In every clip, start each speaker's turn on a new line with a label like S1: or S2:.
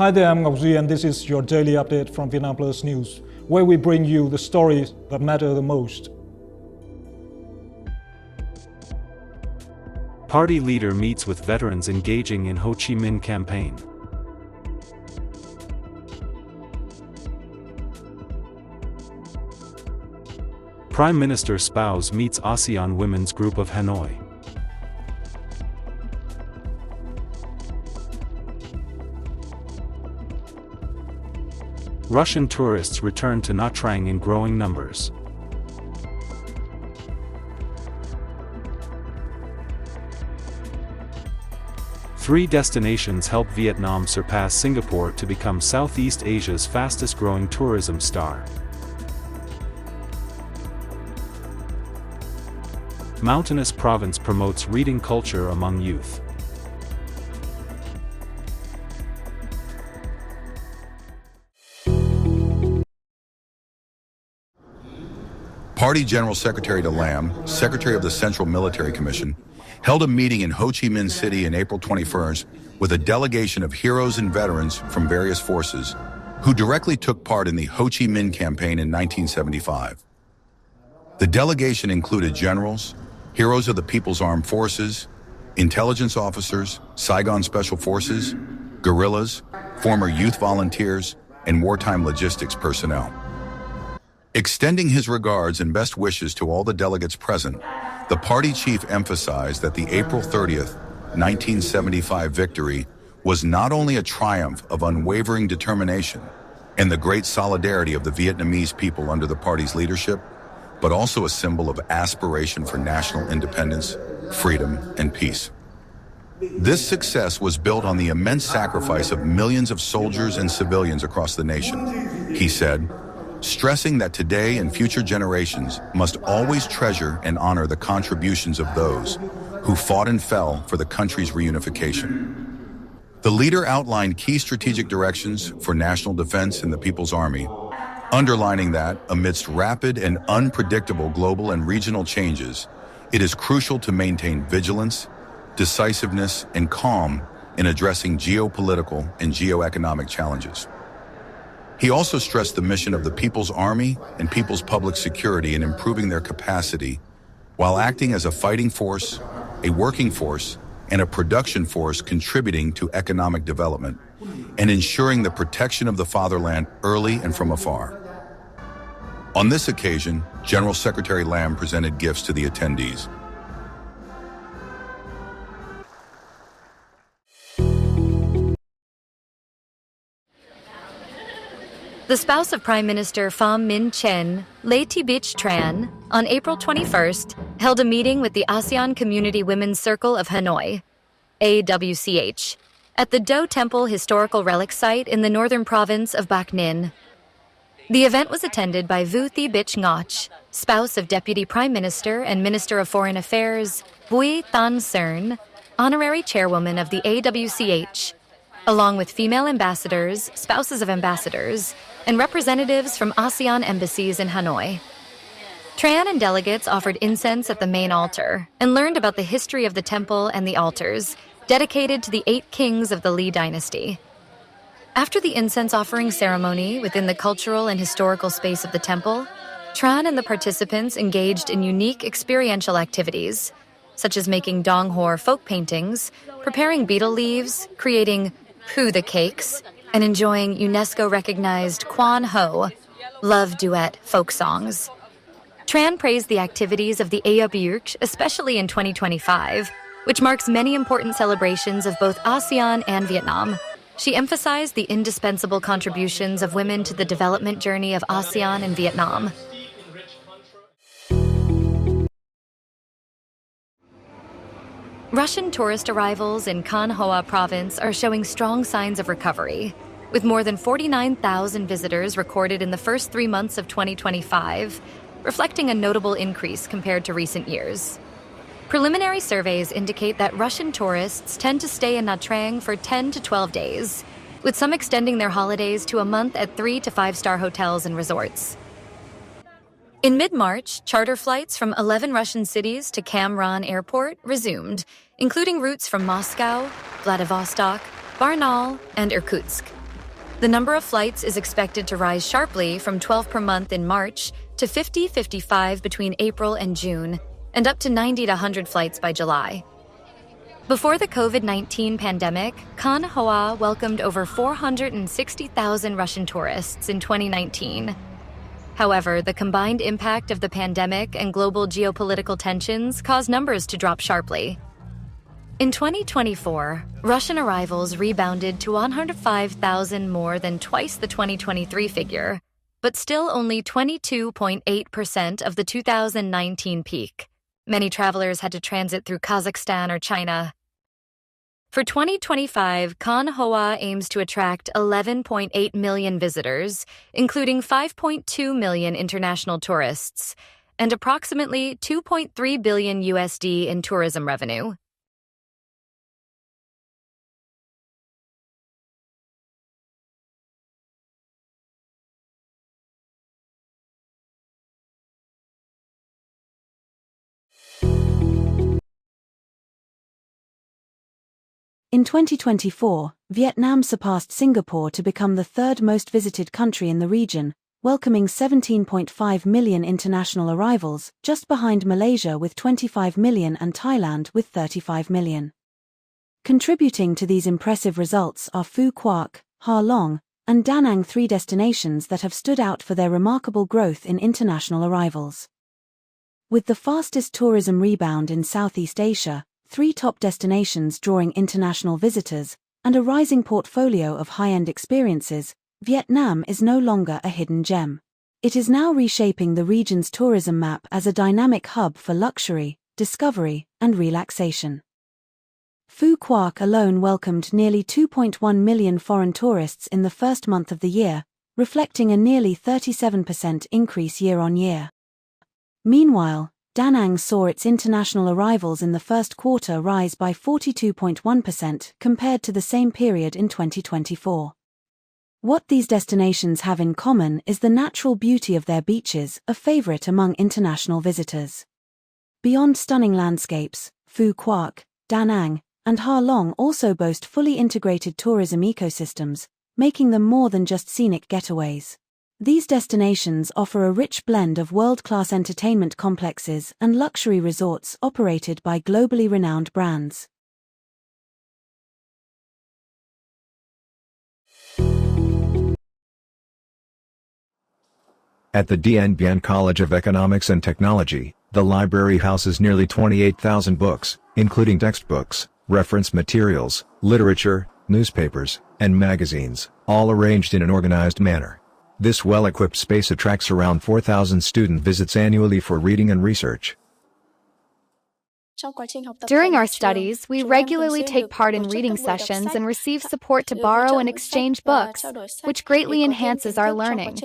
S1: Hi there, I'm Ngọc Duy, and this is your daily update from VietnamPlus News, where we bring you the stories that matter the most.
S2: Party leader meets with veterans engaging in Ho Chi Minh Campaign. Prime Minister spouse meets ASEAN Women's Group of Hanoi. Russian tourists return to Nha Trang in growing numbers. Three destinations help Vietnam surpass Singapore to become Southeast Asia's fastest-growing tourism star. Mountainous province promotes reading culture among youth.
S3: Party General Secretary To Lam, Secretary of the Central Military Commission, held a meeting in Ho Chi Minh City on April 21st with a delegation of heroes and veterans from various forces who directly took part in the Ho Chi Minh Campaign in 1975. The delegation included generals, heroes of the People's Armed Forces, intelligence officers, Saigon Special Forces, guerrillas, former youth volunteers, and wartime logistics personnel. Extending his regards and best wishes to all the delegates present, the party chief emphasized that the April 30th, 1975 victory was not only a triumph of unwavering determination and the great solidarity of the Vietnamese people under the party's leadership, but also a symbol of aspiration for national independence, freedom, and peace. This success was built on the immense sacrifice of millions of soldiers and civilians across the nation, he said, stressing that today and future generations must always treasure and honor the contributions of those who fought and fell for the country's reunification. The leader outlined key strategic directions for national defense and the People's Army, underlining that, amidst rapid and unpredictable global and regional changes, it is crucial to maintain vigilance, decisiveness, and calm in addressing geopolitical and geoeconomic challenges. He also stressed the mission of the People's Army and People's Public Security in improving their capacity while acting as a fighting force, a working force, and a production force contributing to economic development and ensuring the protection of the fatherland early and from afar. On this occasion, General Secretary Lam presented gifts to the attendees.
S4: The spouse of Prime Minister Pham Minh Chinh, Lê Thị Bích Tran, on April 21st, held a meeting with the ASEAN Community Women's Circle of Hanoi, AWCH, at the Do Temple Historical Relic Site in the northern province of Bac Ninh. The event was attended by Vu Thi Bích Ngoc, spouse of Deputy Prime Minister and Minister of Foreign Affairs Bui Thanh Cern, honorary chairwoman of the AWCH, along with female ambassadors, spouses of ambassadors, and representatives from ASEAN embassies in Hanoi. Tran and delegates offered incense at the main altar and learned about the history of the temple and the altars, dedicated to the 8 kings of the Lý dynasty. After the incense offering ceremony within the cultural and historical space of the temple, Tran and the participants engaged in unique experiential activities, such as making Dong Hor folk paintings, preparing betel leaves, creating Phu the cakes, and enjoying UNESCO-recognized Quan Ho, love duet folk songs. Tran praised the activities of the AWCH, especially in 2025, which marks many important celebrations of both ASEAN and Vietnam. She emphasized the indispensable contributions of women to the development journey of ASEAN and Vietnam. Russian tourist arrivals in Kan Hoa province are showing strong signs of recovery, with more than 49,000 visitors recorded in the first 3 months of 2025, reflecting a notable increase compared to recent years. Preliminary surveys indicate that Russian tourists tend to stay in Nha Trang for 10 to 12 days, with some extending their holidays to a month at 3 to 5-star hotels and resorts. In mid-March, charter flights from 11 Russian cities to Cam Ranh Airport resumed, including routes from Moscow, Vladivostok, Barnaul, and Irkutsk. The number of flights is expected to rise sharply from 12 per month in March to 50-55 between April and June, and up to 90 to 100 flights by July. Before the COVID-19 pandemic, Kan Hoa welcomed over 460,000 Russian tourists in 2019. However, the combined impact of the pandemic and global geopolitical tensions caused numbers to drop sharply. In 2024, Russian arrivals rebounded to 105,000, more than twice the 2023 figure, but still only 22.8% of the 2019 peak. Many travelers had to transit through Kazakhstan or China. For 2025, Kan Hoa aims to attract 11.8 million visitors, including 5.2 million international tourists, and approximately $2.3 billion USD in tourism revenue.
S5: In 2024, Vietnam surpassed Singapore to become the third most visited country in the region, welcoming 17.5 million international arrivals, just behind Malaysia with 25 million and Thailand with 35 million. Contributing to these impressive results are Phu Quoc, Ha Long, and Da Nang, three destinations that have stood out for their remarkable growth in international arrivals. With the fastest tourism rebound in Southeast Asia, three top destinations drawing international visitors, and a rising portfolio of high-end experiences, Vietnam is no longer a hidden gem. It is now reshaping the region's tourism map as a dynamic hub for luxury, discovery, and relaxation. Phu Quoc alone welcomed nearly 2.1 million foreign tourists in the first month of the year, reflecting a nearly 37% increase year-on-year. Meanwhile, Da Nang saw its international arrivals in the first quarter rise by 42.1% compared to the same period in 2024. What these destinations have in common is the natural beauty of their beaches, a favorite among international visitors. Beyond stunning landscapes, Phu Quoc, Da Nang, and Ha Long also boast fully integrated tourism ecosystems, making them more than just scenic getaways. These destinations offer a rich blend of world-class entertainment complexes and luxury resorts operated by globally renowned brands.
S6: At the Dien Bien College of Economics and Technology, the library houses nearly 28,000 books, including textbooks, reference materials, literature, newspapers, and magazines, all arranged in an organized manner. This well-equipped space attracts around 4,000 student visits annually for reading and research.
S7: During our studies, we regularly take part in reading sessions and receive support to borrow and exchange books, which greatly enhances our learning.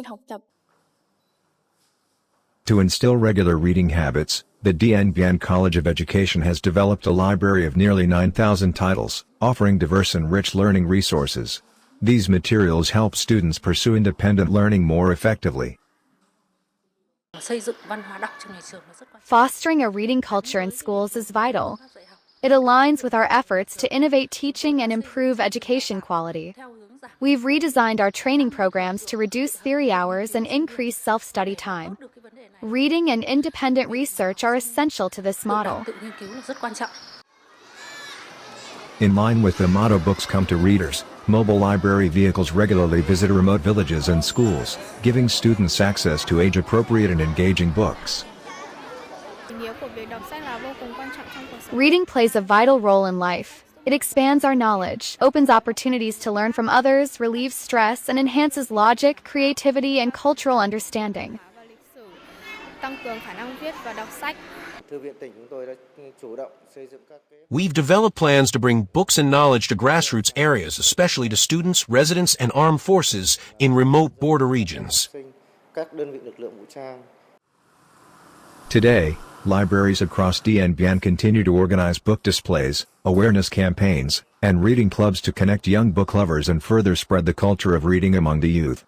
S6: To instill regular reading habits, the Dien Bien College of Education has developed a library of nearly 9,000 titles, offering diverse and rich learning resources. These materials help students pursue independent learning more effectively.
S7: Fostering a reading culture in schools is vital. It aligns with our efforts to innovate teaching and improve education quality. We've redesigned our training programs to reduce theory hours and increase self-study time. Reading and independent research are essential to this model.
S6: In line with the motto "Books come to readers," mobile library vehicles regularly visit remote villages and schools, giving students access to age-appropriate and engaging books.
S7: Reading plays a vital role in life. It expands our knowledge, opens opportunities to learn from others, relieves stress, and enhances logic, creativity, and cultural understanding.
S8: We've developed plans to bring books and knowledge to grassroots areas, especially to students, residents, and armed forces in remote border regions.
S6: Today, libraries across Dien Bien continue to organize book displays, awareness campaigns, and reading clubs to connect young book lovers and further spread the culture of reading among the youth.